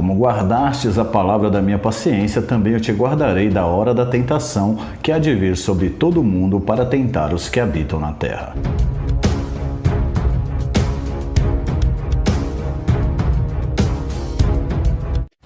Como guardastes a palavra da minha paciência, também eu te guardarei da hora da tentação que há de vir sobre todo o mundo para tentar os que habitam na terra.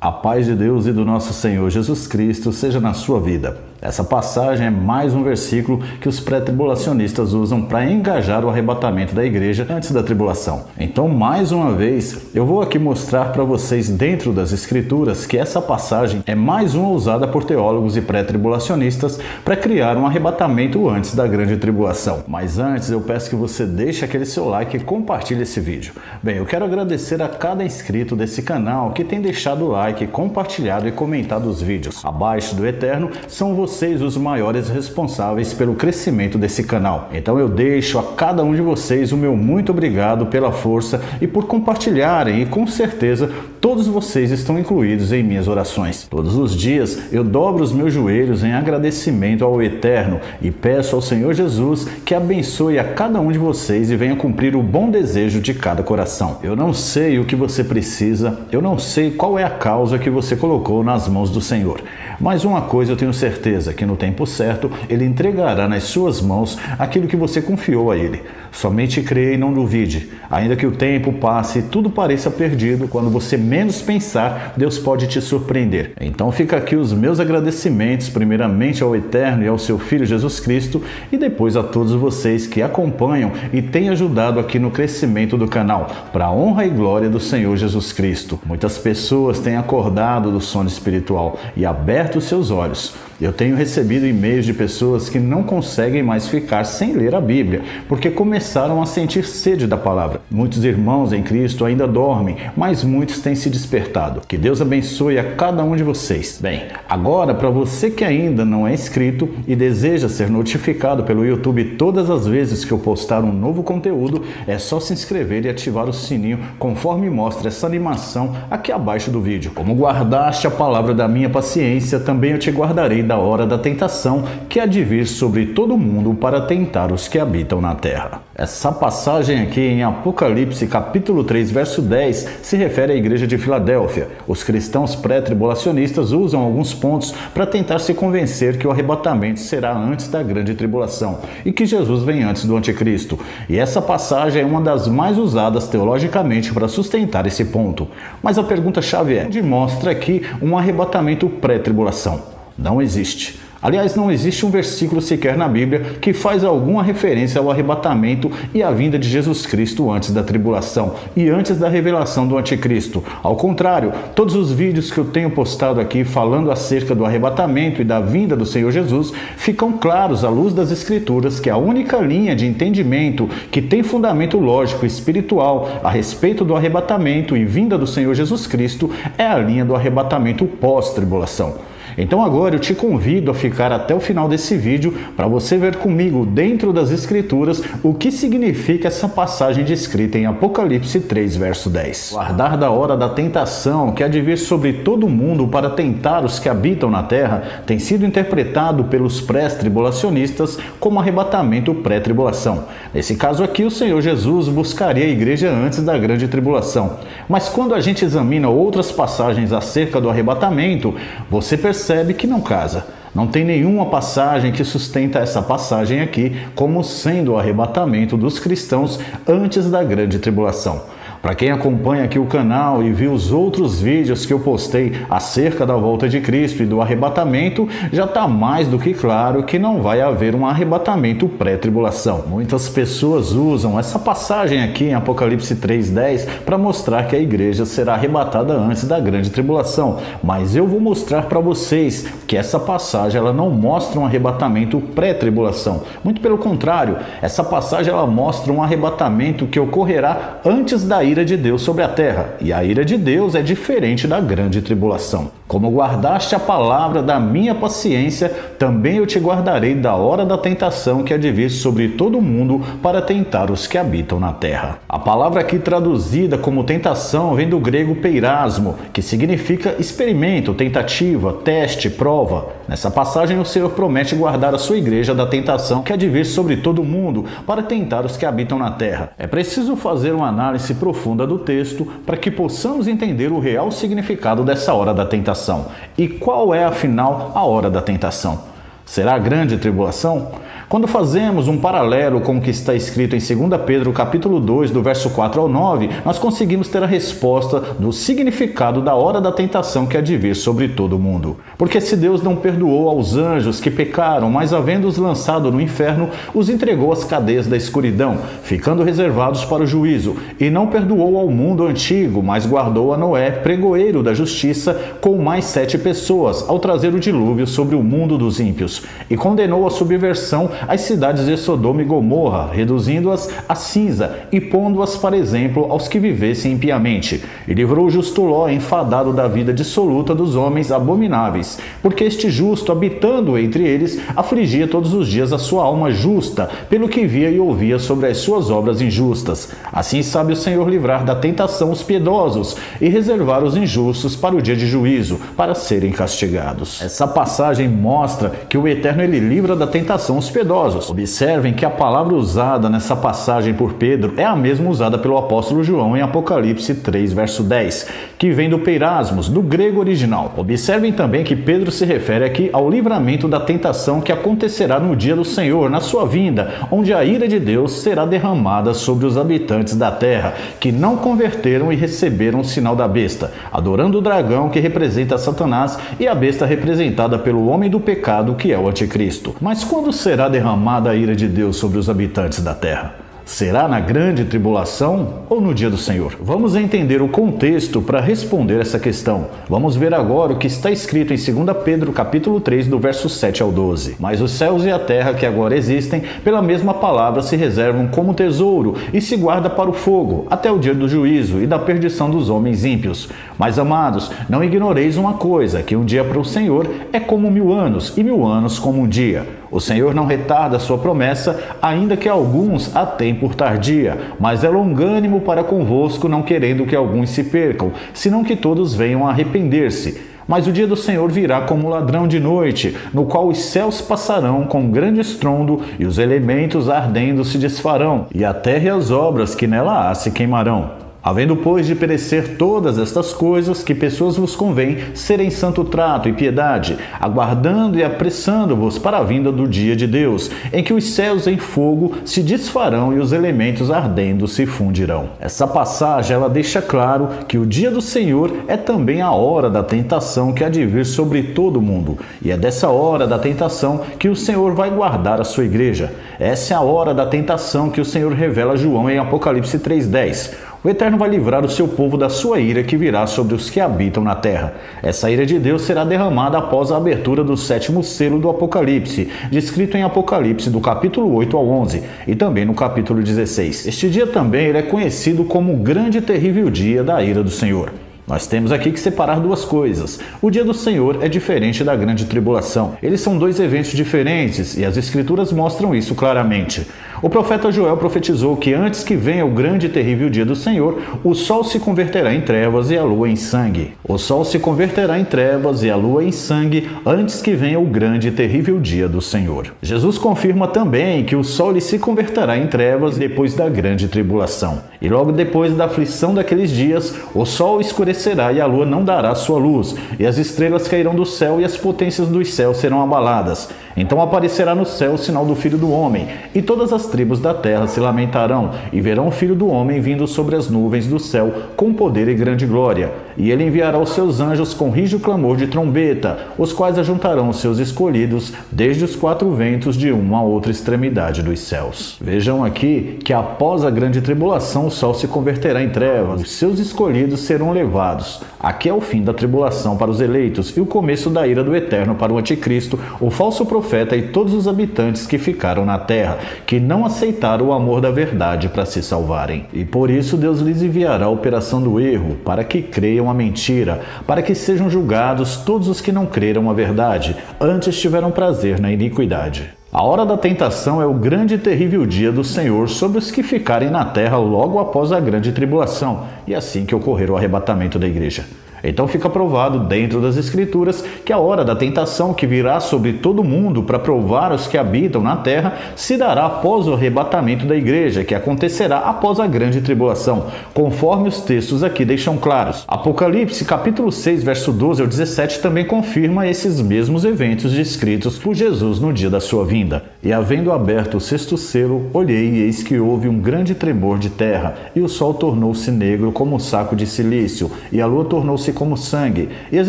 A paz de Deus e do nosso Senhor Jesus Cristo seja na sua vida. Essa passagem é mais um versículo que os pré-tribulacionistas usam para engajar o arrebatamento da igreja antes da tribulação. Então, mais uma vez, eu vou aqui mostrar para vocês dentro das Escrituras que essa passagem é mais uma usada por teólogos e pré-tribulacionistas para criar um arrebatamento antes da grande tribulação. Mas antes, eu peço que você deixe aquele seu like e compartilhe esse vídeo. Bem, eu quero agradecer a cada inscrito desse canal que tem deixado o like, compartilhado e comentado os vídeos. Abaixo do Eterno são vocês os maiores responsáveis pelo crescimento desse canal. Então eu deixo a cada um de vocês o meu muito obrigado pela força e por compartilharem, e com certeza todos vocês estão incluídos em minhas orações. Todos os dias eu dobro os meus joelhos em agradecimento ao Eterno e peço ao Senhor Jesus que abençoe a cada um de vocês e venha cumprir o bom desejo de cada coração. Eu não sei o que você precisa, eu não sei qual é a causa que você colocou nas mãos do Senhor, mas uma coisa eu tenho certeza, que no tempo certo Ele entregará nas suas mãos aquilo que você confiou a Ele. Somente creia e não duvide. Ainda que o tempo passe e tudo pareça perdido, quando você menos pensar, Deus pode te surpreender. Então fica aqui os meus agradecimentos, primeiramente ao Eterno e ao seu Filho Jesus Cristo, e depois a todos vocês que acompanham e têm ajudado aqui no crescimento do canal, para a honra e glória do Senhor Jesus Cristo. Muitas pessoas têm acordado do sono espiritual e aberto os seus olhos. Eu tenho recebido e-mails de pessoas que não conseguem mais ficar sem ler a Bíblia, porque começaram a sentir sede da palavra. Muitos irmãos em Cristo ainda dormem, mas muitos têm se despertado. Que Deus abençoe a cada um de vocês. Bem, agora para você que ainda não é inscrito e deseja ser notificado pelo YouTube todas as vezes que eu postar um novo conteúdo, é só se inscrever e ativar o sininho conforme mostra essa animação aqui abaixo do vídeo. Como guardaste a palavra da minha paciência, também eu te guardarei da hora da tentação que há de vir sobre todo mundo para tentar os que habitam na terra. Essa passagem aqui em Apocalipse capítulo 3, verso 10, se refere à igreja de Filadélfia. Os cristãos pré-tribulacionistas usam alguns pontos para tentar se convencer que o arrebatamento será antes da grande tribulação e que Jesus vem antes do anticristo. E essa passagem é uma das mais usadas teologicamente para sustentar esse ponto. Mas a pergunta-chave é: onde mostra aqui um arrebatamento pré-tribulação? Não existe. Aliás, não existe um versículo sequer na Bíblia que faz alguma referência ao arrebatamento e à vinda de Jesus Cristo antes da tribulação e antes da revelação do anticristo. Ao contrário, todos os vídeos que eu tenho postado aqui falando acerca do arrebatamento e da vinda do Senhor Jesus ficam claros à luz das Escrituras que a única linha de entendimento que tem fundamento lógico e espiritual a respeito do arrebatamento e vinda do Senhor Jesus Cristo é a linha do arrebatamento pós-tribulação. Então agora eu te convido a ficar até o final desse vídeo para você ver comigo dentro das Escrituras o que significa essa passagem descrita em Apocalipse 3, verso 10. Guardar da hora da tentação que há de vir sobre todo mundo para tentar os que habitam na terra tem sido interpretado pelos pré-tribulacionistas como arrebatamento pré-tribulação. Nesse caso aqui, o Senhor Jesus buscaria a igreja antes da grande tribulação. Mas quando a gente examina outras passagens acerca do arrebatamento, você percebe que não casa. Não tem nenhuma passagem que sustenta essa passagem aqui como sendo o arrebatamento dos cristãos antes da grande tribulação. Para quem acompanha aqui o canal e viu os outros vídeos que eu postei acerca da volta de Cristo e do arrebatamento, já está mais do que claro que não vai haver um arrebatamento pré-tribulação. Muitas pessoas usam essa passagem aqui em Apocalipse 3:10 para mostrar que a igreja será arrebatada antes da grande tribulação, mas eu vou mostrar para vocês que essa passagem ela não mostra um arrebatamento pré-tribulação. Muito pelo contrário, essa passagem ela mostra um arrebatamento que ocorrerá antes da ira de Deus sobre a terra, e a ira de Deus é diferente da grande tribulação. Como guardaste a palavra da minha paciência, também eu te guardarei da hora da tentação que há de vir sobre todo mundo para tentar os que habitam na terra. A palavra aqui traduzida como tentação vem do grego peirasmo, que significa experimento, tentativa, teste, prova. Nessa passagem, o Senhor promete guardar a sua igreja da tentação que há de vir sobre todo o mundo para tentar os que habitam na terra. É preciso fazer uma análise profunda do texto para que possamos entender o real significado dessa hora da tentação. E qual é, afinal, a hora da tentação? Será a grande tribulação? Quando fazemos um paralelo com o que está escrito em 2 Pedro capítulo 2, do verso 4 ao 9, nós conseguimos ter a resposta do significado da hora da tentação que há de vir sobre todo o mundo. Porque se Deus não perdoou aos anjos que pecaram, mas havendo-os lançado no inferno, os entregou às cadeias da escuridão, ficando reservados para o juízo, e não perdoou ao mundo antigo, mas guardou a Noé, pregoeiro da justiça, com mais 7 pessoas, ao trazer o dilúvio sobre o mundo dos ímpios, e condenou a subversão as cidades de Sodoma e Gomorra, reduzindo-as a cinza e pondo-as para exemplo aos que vivessem impiamente. E livrou o justo Ló, enfadado da vida dissoluta dos homens abomináveis, porque este justo, habitando entre eles, afligia todos os dias a sua alma justa, pelo que via e ouvia sobre as suas obras injustas. Assim sabe o Senhor livrar da tentação os piedosos e reservar os injustos para o dia de juízo, para serem castigados. Essa passagem mostra que o Eterno ele livra da tentação os piedosos. Observem que a palavra usada nessa passagem por Pedro é a mesma usada pelo apóstolo João em Apocalipse 3, verso 10, que vem do peirasmos, do grego original. Observem também que Pedro se refere aqui ao livramento da tentação que acontecerá no dia do Senhor, na sua vinda, onde a ira de Deus será derramada sobre os habitantes da terra, que não converteram e receberam o sinal da besta, adorando o dragão que representa Satanás e a besta representada pelo homem do pecado, que é o anticristo. Mas quando será derramada a ira de Deus sobre os habitantes da terra? Será na grande tribulação ou no dia do Senhor? Vamos entender o contexto para responder essa questão. Vamos ver agora o que está escrito em 2 Pedro capítulo 3, do verso 7 ao 12. Mas os céus e a terra que agora existem, pela mesma palavra se reservam como tesouro e se guarda para o fogo, até o dia do juízo e da perdição dos homens ímpios. Mas, amados, não ignoreis uma coisa, que um dia para o Senhor é como 1000 anos, e 1000 anos como um dia. O Senhor não retarda a sua promessa, ainda que alguns a tenham por tardia, mas é longânimo para convosco, não querendo que alguns se percam, senão que todos venham a arrepender-se. Mas o dia do Senhor virá como ladrão de noite, no qual os céus passarão com grande estrondo, e os elementos ardendo se desfarão, e a terra e as obras que nela há se queimarão. Havendo, pois, de perecer todas estas coisas, que pessoas vos convém serem santo trato e piedade, aguardando e apressando-vos para a vinda do dia de Deus, em que os céus em fogo se desfarão e os elementos ardendo se fundirão. Essa passagem ela deixa claro que o dia do Senhor é também a hora da tentação que há de vir sobre todo o mundo. E é dessa hora da tentação que o Senhor vai guardar a sua igreja. Essa é a hora da tentação que o Senhor revela a João em Apocalipse 3:10. O Eterno vai livrar o seu povo da sua ira que virá sobre os que habitam na terra. Essa ira de Deus será derramada após a abertura do 7º selo do Apocalipse, descrito em Apocalipse do capítulo 8 ao 11 e também no capítulo 16. Este dia também ele é conhecido como o grande e terrível dia da ira do Senhor. Nós temos aqui que separar duas coisas. O dia do Senhor é diferente da grande tribulação. Eles são dois eventos diferentes e as Escrituras mostram isso claramente. O profeta Joel profetizou que antes que venha o grande e terrível dia do Senhor, o sol se converterá em trevas e a lua em sangue. O sol se converterá em trevas e a lua em sangue antes que venha o grande e terrível dia do Senhor. Jesus confirma também que o sol se converterá em trevas depois da grande tribulação. E logo depois da aflição daqueles dias, o sol escurecerá e a lua não dará sua luz, e as estrelas cairão do céu e as potências dos céus serão abaladas. Então aparecerá no céu o sinal do Filho do Homem, e todas as tribos da terra se lamentarão, e verão o Filho do Homem vindo sobre as nuvens do céu, com poder e grande glória. E ele enviará os seus anjos com rígido clamor de trombeta, os quais ajuntarão os seus escolhidos, desde os 4 ventos de uma a outra extremidade dos céus. Vejam aqui que após a grande tribulação o sol se converterá em trevas, os seus escolhidos serão levados. Aqui é o fim da tribulação para os eleitos, e o começo da ira do Eterno para o anticristo, o falso profeta e todos os habitantes que ficaram na terra, que não aceitaram o amor da verdade para se salvarem. E por isso Deus lhes enviará a operação do erro, para que creiam a mentira, para que sejam julgados todos os que não creram a verdade, antes tiveram prazer na iniquidade. A hora da tentação é o grande e terrível dia do Senhor sobre os que ficarem na terra logo após a grande tribulação, e assim que ocorrer o arrebatamento da igreja. Então fica provado dentro das Escrituras que a hora da tentação que virá sobre todo mundo para provar os que habitam na terra se dará após o arrebatamento da igreja, que acontecerá após a grande tribulação, conforme os textos aqui deixam claros. Apocalipse capítulo 6, verso 12 ao 17 também confirma esses mesmos eventos descritos por Jesus no dia da sua vinda. E havendo aberto o sexto selo, olhei e eis que houve um grande tremor de terra, e o sol tornou-se negro como um saco de silício, e a lua tornou-se como sangue, e as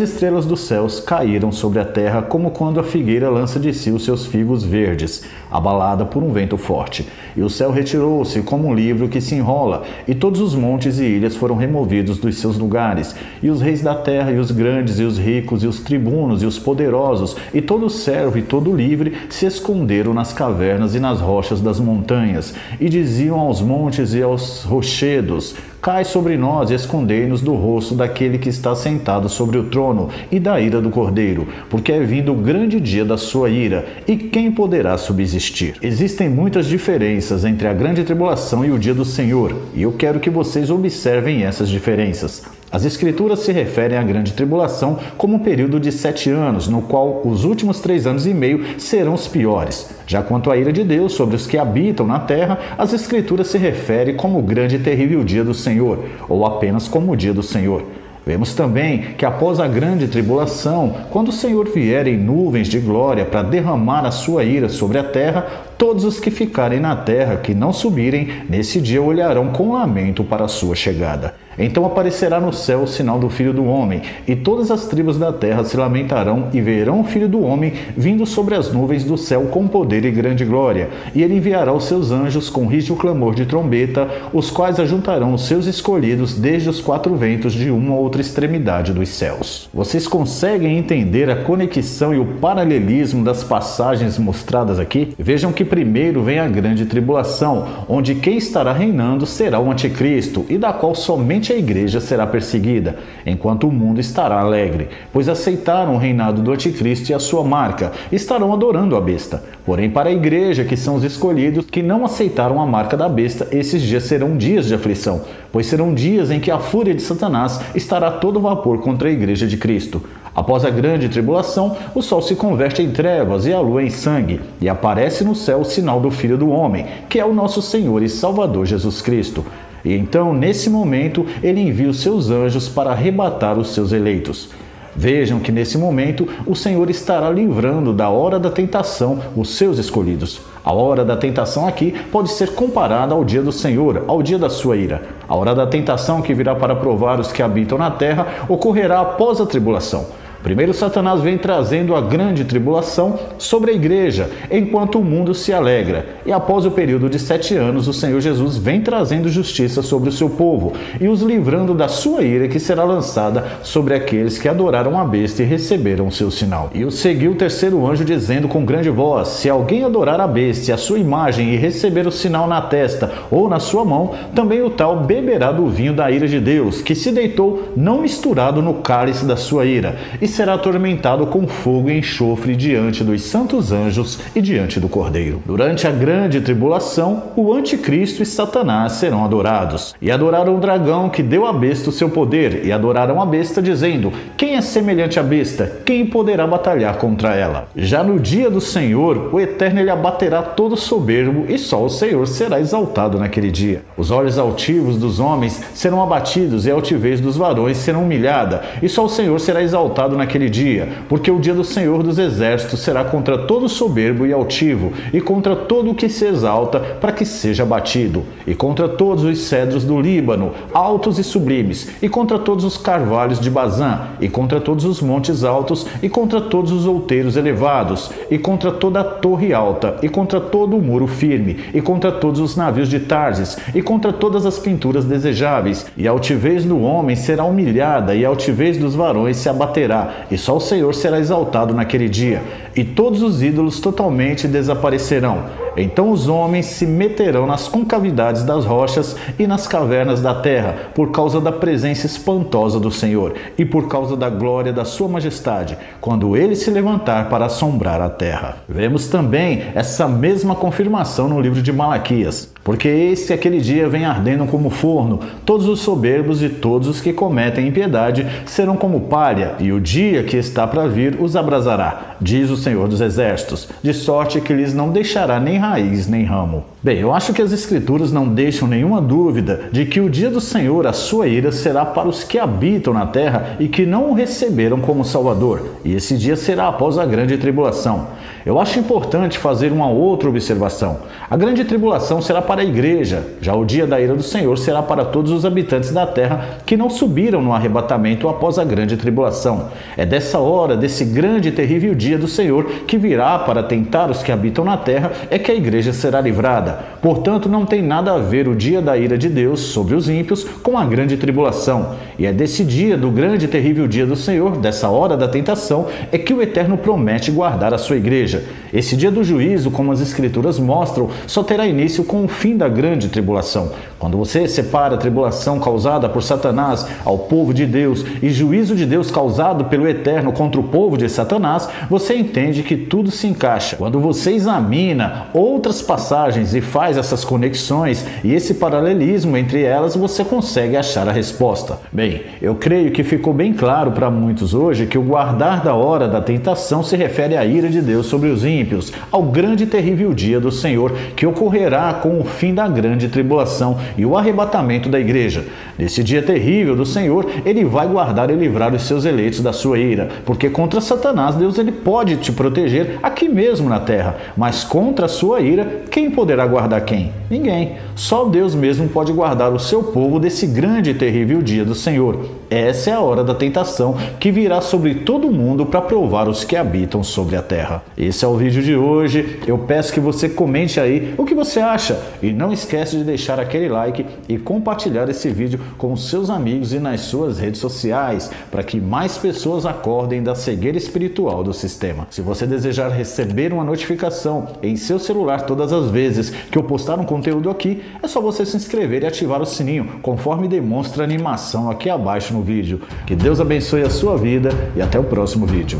estrelas dos céus caíram sobre a terra como quando a figueira lança de si os seus figos verdes, abalada por um vento forte. E o céu retirou-se como um livro que se enrola, e todos os montes e ilhas foram removidos dos seus lugares, e os reis da terra, e os grandes, e os ricos, e os tribunos, e os poderosos, e todo servo e todo livre se esconderam nas cavernas e nas rochas das montanhas, e diziam aos montes e aos rochedos: cai sobre nós e escondei-nos do rosto daquele que está sentado sobre o trono e da ira do Cordeiro, porque é vindo o grande dia da sua ira, e quem poderá subsistir? Existem muitas diferenças entre a grande tribulação e o dia do Senhor, e eu quero que vocês observem essas diferenças. As Escrituras se referem à grande tribulação como um período de 7 anos, no qual os últimos 3 anos e meio serão os piores. Já quanto à ira de Deus sobre os que habitam na terra, as Escrituras se referem como o grande e terrível dia do Senhor, ou apenas como o dia do Senhor. Vemos também que após a grande tribulação, quando o Senhor vier em nuvens de glória para derramar a sua ira sobre a terra, todos os que ficarem na terra, que não subirem, nesse dia olharão com lamento para a sua chegada. Então aparecerá no céu o sinal do Filho do Homem, e todas as tribos da terra se lamentarão e verão o Filho do Homem vindo sobre as nuvens do céu com poder e grande glória. E ele enviará os seus anjos com rígido clamor de trombeta, os quais ajuntarão os seus escolhidos desde os 4 ventos de uma ou outra extremidade dos céus. Vocês conseguem entender a conexão e o paralelismo das passagens mostradas aqui? Vejam que primeiro vem a grande tribulação, onde quem estará reinando será o anticristo, e da qual somente a igreja será perseguida, enquanto o mundo estará alegre, pois aceitaram o reinado do anticristo e a sua marca, e estarão adorando a besta. Porém, para a igreja, que são os escolhidos, que não aceitaram a marca da besta, esses dias serão dias de aflição, pois serão dias em que a fúria de Satanás estará a todo vapor contra a igreja de Cristo. Após a grande tribulação, o sol se converte em trevas e a lua em sangue, e aparece no céu o sinal do Filho do Homem, que é o nosso Senhor e Salvador Jesus Cristo. E então, nesse momento, ele envia os seus anjos para arrebatar os seus eleitos. Vejam que nesse momento o Senhor estará livrando da hora da tentação os seus escolhidos. A hora da tentação aqui pode ser comparada ao dia do Senhor, ao dia da sua ira. A hora da tentação que virá para provar os que habitam na terra ocorrerá após a tribulação. Primeiro, Satanás vem trazendo a grande tribulação sobre a igreja, enquanto o mundo se alegra. E após o período de 7 anos, o Senhor Jesus vem trazendo justiça sobre o seu povo e os livrando da sua ira, que será lançada sobre aqueles que adoraram a besta e receberam o seu sinal. E o seguiu o terceiro anjo, dizendo com grande voz: se alguém adorar a besta e a sua imagem e receber o sinal na testa ou na sua mão, também o tal beberá do vinho da ira de Deus, que se deitou não misturado no cálice da sua ira, e será atormentado com fogo e enxofre diante dos santos anjos e diante do Cordeiro. Durante a grande tribulação, o anticristo e Satanás serão adorados. E adoraram o dragão que deu à besta o seu poder, e adoraram a besta, dizendo: quem é semelhante à besta? Quem poderá batalhar contra ela? Já no dia do Senhor, o Eterno ele abaterá todo soberbo, e só o Senhor será exaltado naquele dia. Os olhos altivos dos homens serão abatidos, e a altivez dos varões será humilhada, e só o Senhor será exaltado naquele dia, porque o dia do Senhor dos Exércitos será contra todo soberbo e altivo, e contra todo o que se exalta, para que seja abatido, e contra todos os cedros do Líbano, altos e sublimes, e contra todos os carvalhos de Bazã, e contra todos os montes altos, e contra todos os outeiros elevados, e contra toda a torre alta, e contra todo o muro firme, e contra todos os navios de Tarsis, e contra todas as pinturas desejáveis, e a altivez do homem será humilhada, e a altivez dos varões se abaterá, e só o Senhor será exaltado naquele dia, e todos os ídolos totalmente desaparecerão. Então os homens se meterão nas concavidades das rochas e nas cavernas da terra, por causa da presença espantosa do Senhor, e por causa da glória da sua majestade, quando ele se levantar para assombrar a terra. Vemos também essa mesma confirmação no livro de Malaquias. Porque eis que aquele dia vem ardendo como forno, todos os soberbos e todos os que cometem impiedade serão como palha, e o dia que está para vir os abrasará, diz o Senhor dos Exércitos, de sorte que lhes não deixará nem raiz nem ramo. Bem, eu acho que as Escrituras não deixam nenhuma dúvida de que o dia do Senhor, a sua ira, será para os que habitam na terra e que não o receberam como Salvador, e esse dia será após a grande tribulação. Eu acho importante fazer uma outra observação. A grande tribulação será para a igreja, já o dia da ira do Senhor será para todos os habitantes da terra que não subiram no arrebatamento após a grande tribulação. É dessa hora, desse grande e terrível dia do Senhor que virá para tentar os que habitam na terra, é que a igreja será livrada. Portanto, não tem nada a ver o dia da ira de Deus sobre os ímpios com a grande tribulação. E é desse dia, do grande e terrível dia do Senhor, dessa hora da tentação, é que o Eterno promete guardar a sua igreja. Esse dia do juízo, como as Escrituras mostram, só terá início com o fim da grande tribulação. Quando você separa a tribulação causada por Satanás ao povo de Deus e juízo de Deus causado pelo Eterno contra o povo de Satanás, você entende que tudo se encaixa. Quando você examina outras passagens e faz essas conexões e esse paralelismo entre elas, você consegue achar a resposta. Bem, eu creio que ficou bem claro para muitos hoje que o guardar da hora da tentação se refere à ira de Deus sobre os ímpios, ao grande e terrível dia do Senhor, que ocorrerá com o fim da grande tribulação e o arrebatamento da igreja. Nesse dia terrível do Senhor, ele vai guardar e livrar os seus eleitos da sua ira, porque contra Satanás, Deus ele pode te proteger aqui mesmo na terra, mas contra a sua ira, quem poderá guardar quem? Ninguém. Só Deus mesmo pode guardar o seu povo desse grande e terrível dia do Senhor. Essa é a hora da tentação que virá sobre todo mundo para provar os que habitam sobre a terra. Esse é o vídeo de hoje. Eu peço que você comente aí o que você acha e não esquece de deixar aquele like e compartilhar esse vídeo com os seus amigos e nas suas redes sociais para que mais pessoas acordem da cegueira espiritual do sistema. Se você desejar receber uma notificação em seu celular todas as vezes que eu postar um conteúdo aqui, é só você se inscrever e ativar o sininho, conforme demonstra a animação aqui abaixo no vídeo. Que Deus abençoe a sua vida e até o próximo vídeo.